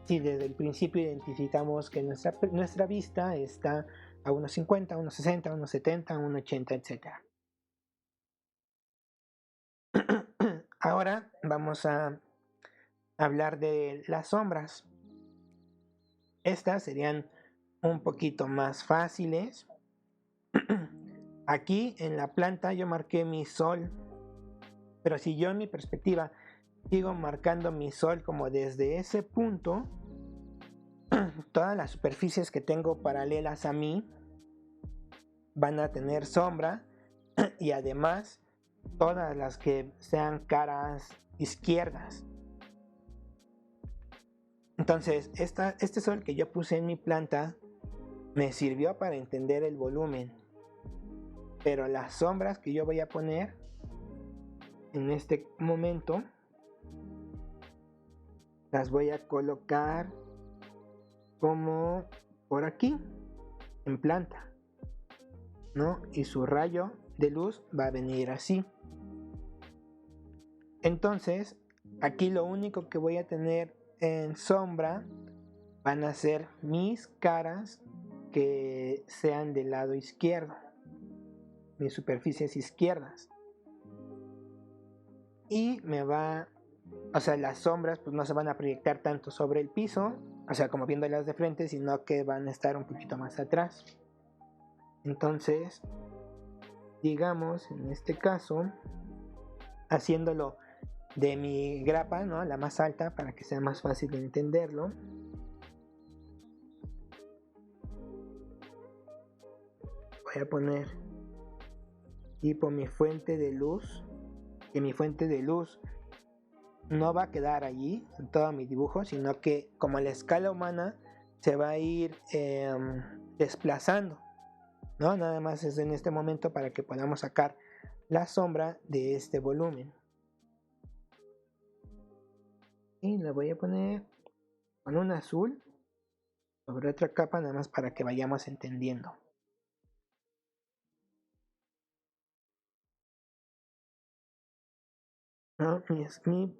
B: si desde el principio identificamos que nuestra vista está a 1,50, 1,60, 1,70, 1,80, etc. Ahora vamos a hablar de las sombras. Estas serían un poquito más fáciles. Aquí en la planta yo marqué mi sol, pero si yo en mi perspectiva sigo marcando mi sol como desde ese punto, todas las superficies que tengo paralelas a mí van a tener sombra y además todas las que sean caras izquierdas. Entonces este sol que yo puse en mi planta me sirvió para entender el volumen, pero las sombras que yo voy a poner en este momento las voy a colocar como por aquí en planta, ¿no? Y su rayo de luz va a venir así. Entonces aquí lo único que voy a tener en sombra van a ser mis caras que sean del lado izquierdo, mis superficies izquierdas, y las sombras pues no se van a proyectar tanto sobre el piso, o sea, como viéndolas de frente, sino que van a estar un poquito más atrás. Entonces, digamos, en este caso, haciéndolo de mi grapa, ¿no? La más alta, para que sea más fácil de entenderlo. Voy a poner tipo mi fuente de luz, que mi fuente de luz no va a quedar allí en todo mi dibujo, sino que como la escala humana se va a ir desplazando, ¿no? Nada más es en este momento para que podamos sacar la sombra de este volumen. Y la voy a poner con un azul sobre otra capa, nada más para que vayamos entendiendo. ¿No?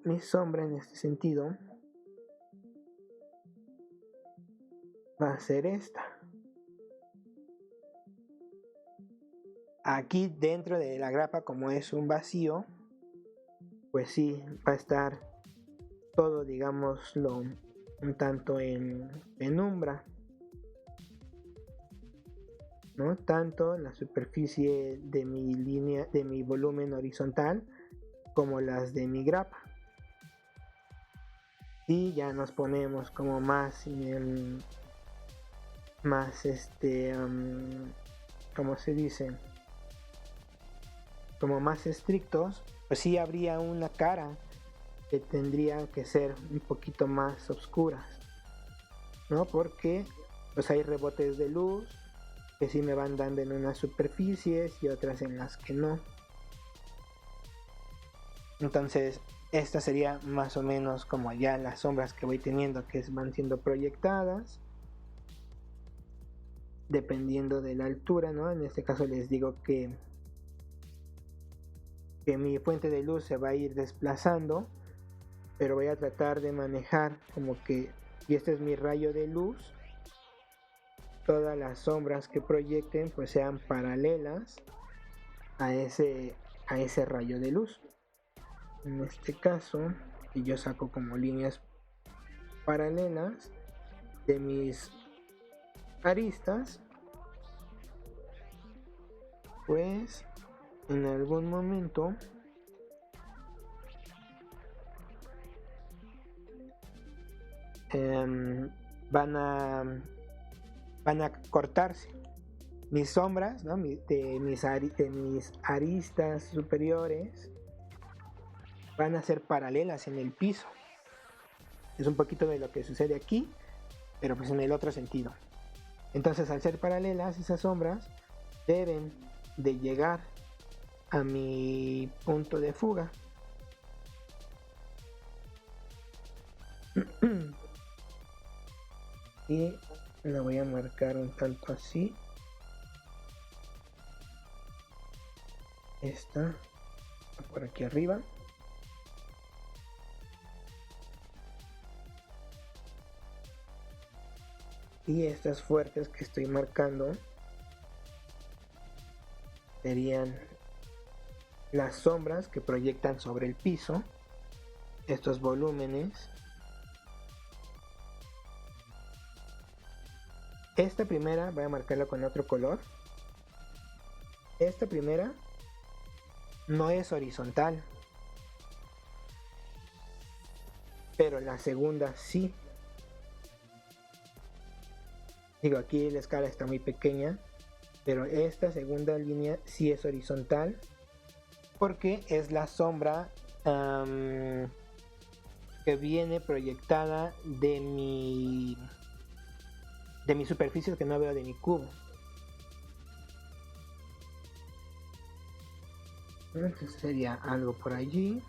B: Mi sombra en este sentido va a ser esta. Aquí dentro de la grapa, como es un vacío, pues sí, va a estar todo, digámoslo, un tanto en penumbra, ¿no? Tanto la superficie de mi línea, de mi volumen horizontal, como las de mi grapa. Y ya nos ponemos como más ¿cómo se dice? Como más estrictos, pues sí habría una cara que tendría que ser un poquito más oscuras, ¿no? Porque pues hay rebotes de luz que sí me van dando en unas superficies y otras en las que no. Entonces esta sería más o menos como ya las sombras que voy teniendo, que van siendo proyectadas dependiendo de la altura, ¿no? En este caso les digo que que mi fuente de luz se va a ir desplazando, pero voy a tratar de manejar como que, y este es mi rayo de luz, todas las sombras que proyecten pues sean paralelas a ese rayo de luz. En este caso, si yo saco como líneas paralelas de mis aristas, pues en algún momento van a cortarse mis sombras, ¿no? de mis aristas superiores van a ser paralelas en el piso. Es un poquito de lo que sucede aquí, pero pues en el otro sentido. Entonces, al ser paralelas, esas sombras deben de llegar a mi punto de fuga. Y la voy a marcar un tanto así. Esta por aquí arriba. Y estas fuertes que estoy marcando serían las sombras que proyectan sobre el piso estos volúmenes. Esta primera voy a marcarla con otro color. Esta primera no es horizontal, pero la segunda sí. Digo, aquí la escala está muy pequeña, pero esta segunda línea sí es horizontal porque es la sombra que viene proyectada de mi superficie que no veo de mi cubo. Entonces sería algo por allí.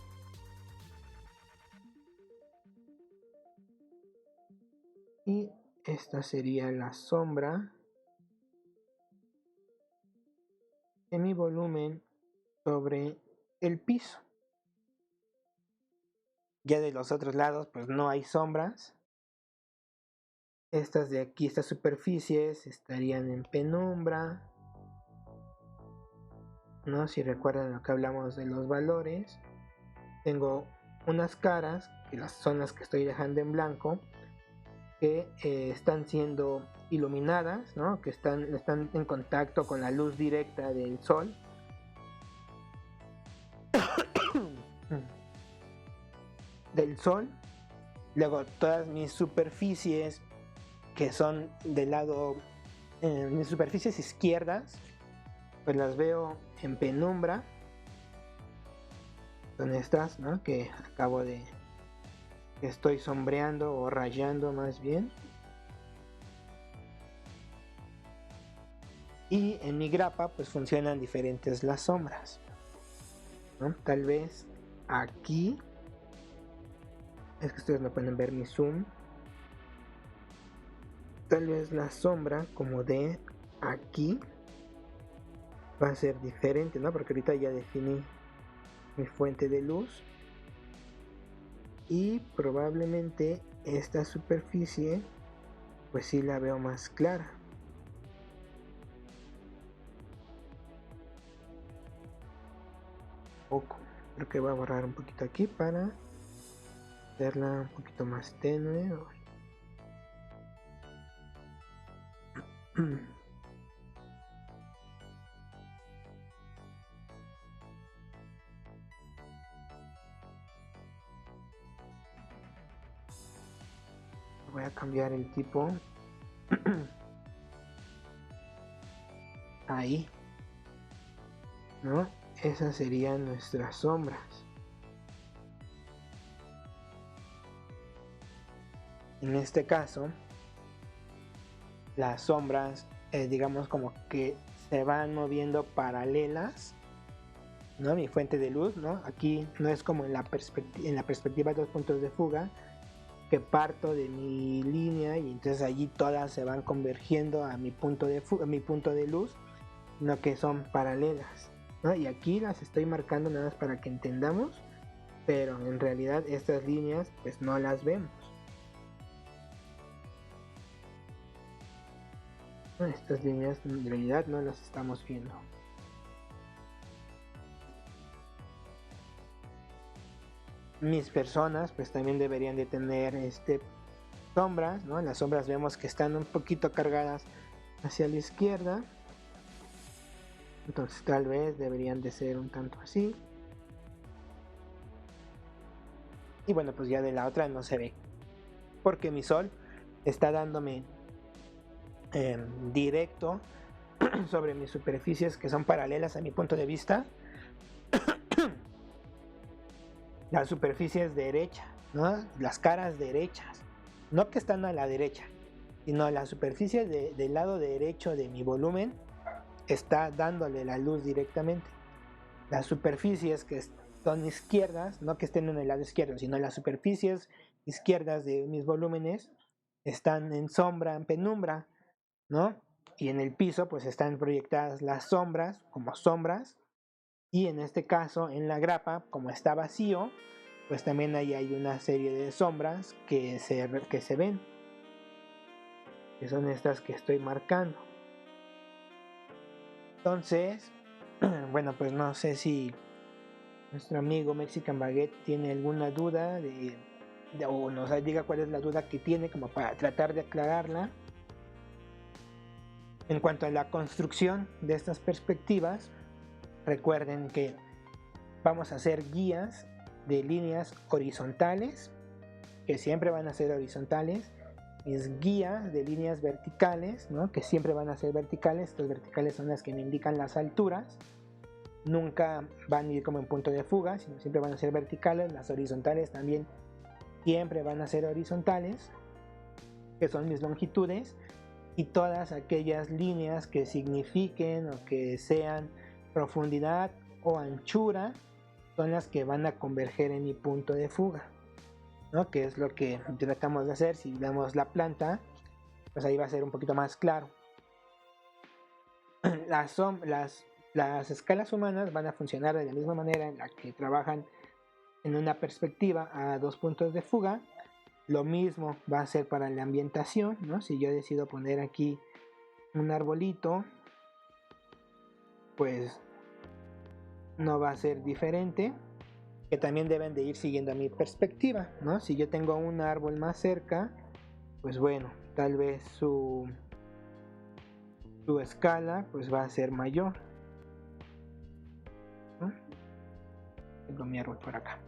B: Y esta sería la sombra de mi volumen sobre el piso. Ya de los otros lados pues no hay sombras. Estas de aquí, estas superficies estarían en penumbra, ¿no? Si recuerdan lo que hablamos de los valores, tengo unas caras que son las que estoy dejando en blanco, que están siendo iluminadas, ¿no? Que están en contacto con la luz directa del sol. Luego todas mis superficies que son del lado, mis superficies izquierdas, pues las veo en penumbra. Son estas, ¿no? Que estoy sombreando o rayando más bien. Y en mi grapa pues funcionan diferentes las sombras, ¿no? Tal vez aquí, es que ustedes no pueden ver mi zoom, tal vez la sombra como de aquí va a ser diferente, ¿no? Porque ahorita ya definí mi fuente de luz y probablemente esta superficie pues sí la veo más clara. Creo que voy a borrar un poquito aquí para hacerla un poquito más tenue. Voy a cambiar el tipo. Ahí, ¿no? Esas serían nuestras sombras. En este caso, las sombras, digamos como que se van moviendo paralelas, ¿no? Mi fuente de luz, ¿no? Aquí no es como en la perspectiva de 2 puntos de fuga, que parto de mi línea y entonces allí todas se van convergiendo a mi punto de luz, sino que son paralelas. ¿no? Y aquí las estoy marcando nada más para que entendamos, pero en realidad estas líneas pues no las vemos. Estas líneas en realidad no las estamos viendo. Mis personas pues también deberían de tener sombras, ¿no? Las sombras vemos que están un poquito cargadas hacia la izquierda, entonces tal vez deberían de ser un tanto así. Y bueno, pues ya de la otra no se ve, porque mi sol está dándome directo sobre mis superficies que son paralelas a mi punto de vista. Las superficies derechas, ¿no? Las caras derechas, no que están a la derecha, sino la superficie del lado derecho de mi volumen está dándole la luz directamente. Las superficies que son izquierdas, no que estén en el lado izquierdo, sino las superficies izquierdas de mis volúmenes están en sombra, en penumbra, ¿no? Y en el piso pues están proyectadas las sombras como sombras, y en este caso en la grapa, como está vacío, pues también ahí hay una serie de sombras que se ven, que son estas que estoy marcando. Entonces, bueno, pues no sé si nuestro amigo Mexican Baguette tiene alguna duda o nos diga cuál es la duda que tiene, como para tratar de aclararla. En cuanto a la construcción de estas perspectivas, recuerden que vamos a hacer guías de líneas horizontales, que siempre van a ser horizontales, mis guías de líneas verticales, ¿no? Que siempre van a ser verticales. Estas verticales son las que me indican las alturas, nunca van a ir como en punto de fuga, sino siempre van a ser verticales. Las horizontales también siempre van a ser horizontales, que son mis longitudes, y todas aquellas líneas que signifiquen o que sean profundidad o anchura son las que van a converger en mi punto de fuga, ¿no? Que es lo que tratamos de hacer. Si vemos la planta, pues ahí va a ser un poquito más claro. Las escalas humanas van a funcionar de la misma manera en la que trabajan en una perspectiva a 2 puntos de fuga. Lo mismo va a ser para la ambientación, ¿no? Si yo decido poner aquí un arbolito, pues no va a ser diferente, que también deben de ir siguiendo mi perspectiva, ¿no? Si yo tengo un árbol más cerca, pues bueno, tal vez su escala pues va a ser mayor, ¿no? Tengo mi árbol por acá.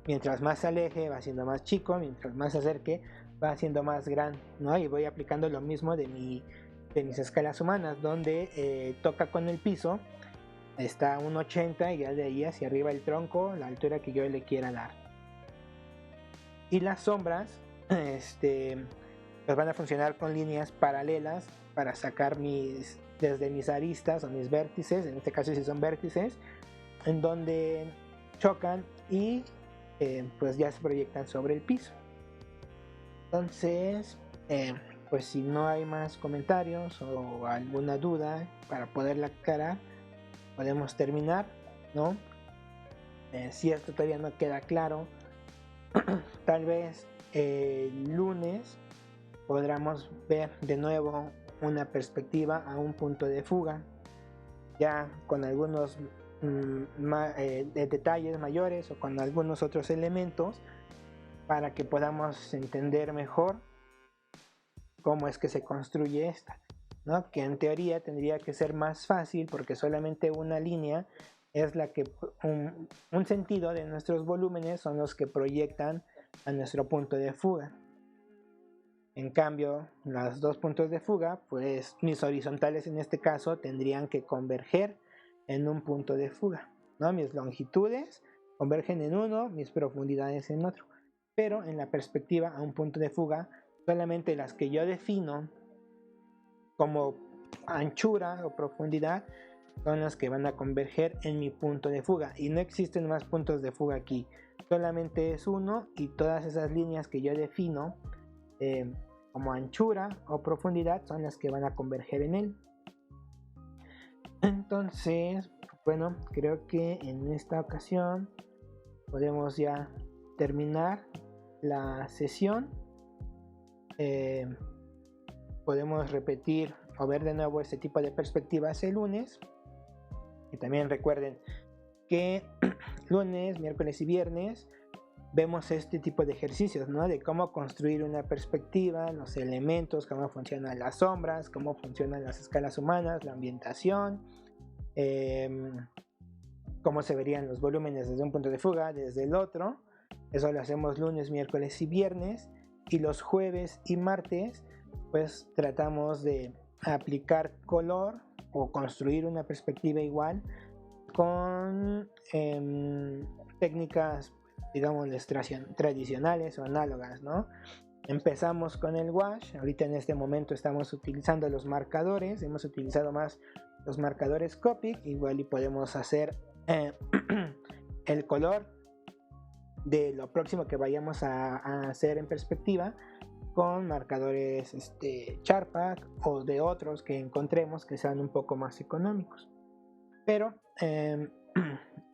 B: Mientras más se aleje va siendo más chico, mientras más se acerque va siendo más grande, ¿no? Y voy aplicando lo mismo de mis escalas humanas, donde toca con el piso, está a 1.80 y ya de ahí hacia arriba el tronco, la altura que yo le quiera dar. Y las sombras pues van a funcionar con líneas paralelas para sacar desde mis aristas o mis vértices, en este caso si son vértices, en donde chocan y pues ya se proyectan sobre el piso. Entonces, pues si no hay más comentarios o alguna duda para poderla aclarar, podemos terminar, ¿no? Si esto todavía no queda claro, tal vez el lunes podamos ver de nuevo una perspectiva a un punto de fuga, ya con algunos detalles mayores o con algunos otros elementos, para que podamos entender mejor cómo es que se construye esta, ¿no? Que en teoría tendría que ser más fácil porque solamente una línea es la que un sentido de nuestros volúmenes son los que proyectan a nuestro punto de fuga. En cambio, los 2 puntos de fuga, pues mis horizontales en este caso tendrían que converger en un punto de fuga, ¿no? Mis longitudes convergen en uno, mis profundidades en otro. Pero en la perspectiva a un punto de fuga, solamente las que yo defino como anchura o profundidad son las que van a converger en mi punto de fuga, y no existen más puntos de fuga aquí, solamente es uno, y todas esas líneas que yo defino como anchura o profundidad son las que van a converger en él. Entonces, Bueno, creo que en esta ocasión podemos ya terminar la sesión. Podemos repetir o ver de nuevo este tipo de perspectivas el lunes. Y también recuerden que lunes, miércoles y viernes vemos este tipo de ejercicios, ¿no? De cómo construir una perspectiva, los elementos, cómo funcionan las sombras, cómo funcionan las escalas humanas, la ambientación, cómo se verían los volúmenes desde un punto de fuga, desde el otro. Eso lo hacemos lunes, miércoles y viernes. Y los jueves y martes pues tratamos de aplicar color o construir una perspectiva igual con técnicas, digamos, tradicionales o análogas, ¿no? Empezamos con el wash. Ahorita en este momento estamos utilizando los marcadores. Hemos utilizado más los marcadores Copic. Igual y podemos hacer el color de lo próximo que vayamos a hacer en perspectiva con marcadores Charpak o de otros que encontremos que sean un poco más económicos. Pero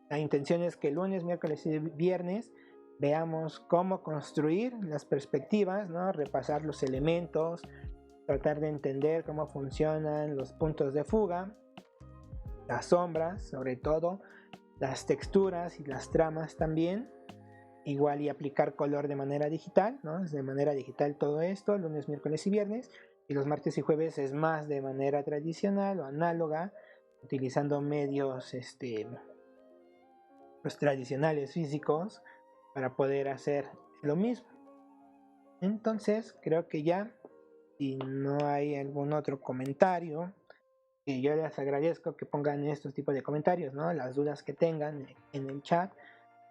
B: la intención es que lunes, miércoles y viernes veamos cómo construir las perspectivas, ¿no? Repasar los elementos, tratar de entender cómo funcionan los puntos de fuga, las sombras, sobre todo, las texturas y las tramas también. Igual y aplicar color de manera digital, ¿no? Es de manera digital todo esto, lunes, miércoles y viernes. Y los martes y jueves es más de manera tradicional o análoga, utilizando medios pues, tradicionales físicos para poder hacer lo mismo. Entonces creo que ya, si no hay algún otro comentario, que yo les agradezco que pongan estos tipos de comentarios, ¿no? Las dudas que tengan en el chat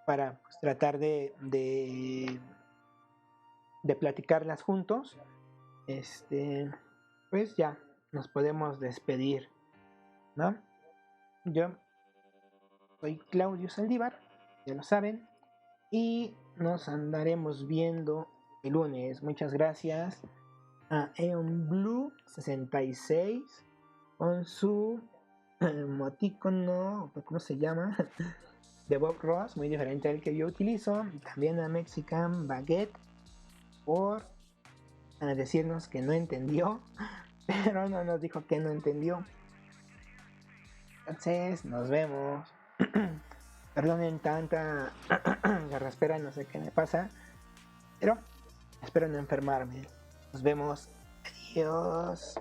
B: para pues, tratar de platicarlas juntos. Pues ya nos podemos despedir, ¿no? Yo soy Claudio Saldívar, ya lo saben, y nos andaremos viendo el lunes. Muchas gracias a Eon Blue 66 con su emoticono, ¿cómo se llama? De Bob Ross, muy diferente al que yo utilizo. También a Mexican Baguette por decirnos que no entendió, pero no nos dijo que no entendió. Entonces nos vemos. Perdonen tanta garraspera, no sé qué me pasa, pero espero no enfermarme. Nos vemos. Adiós.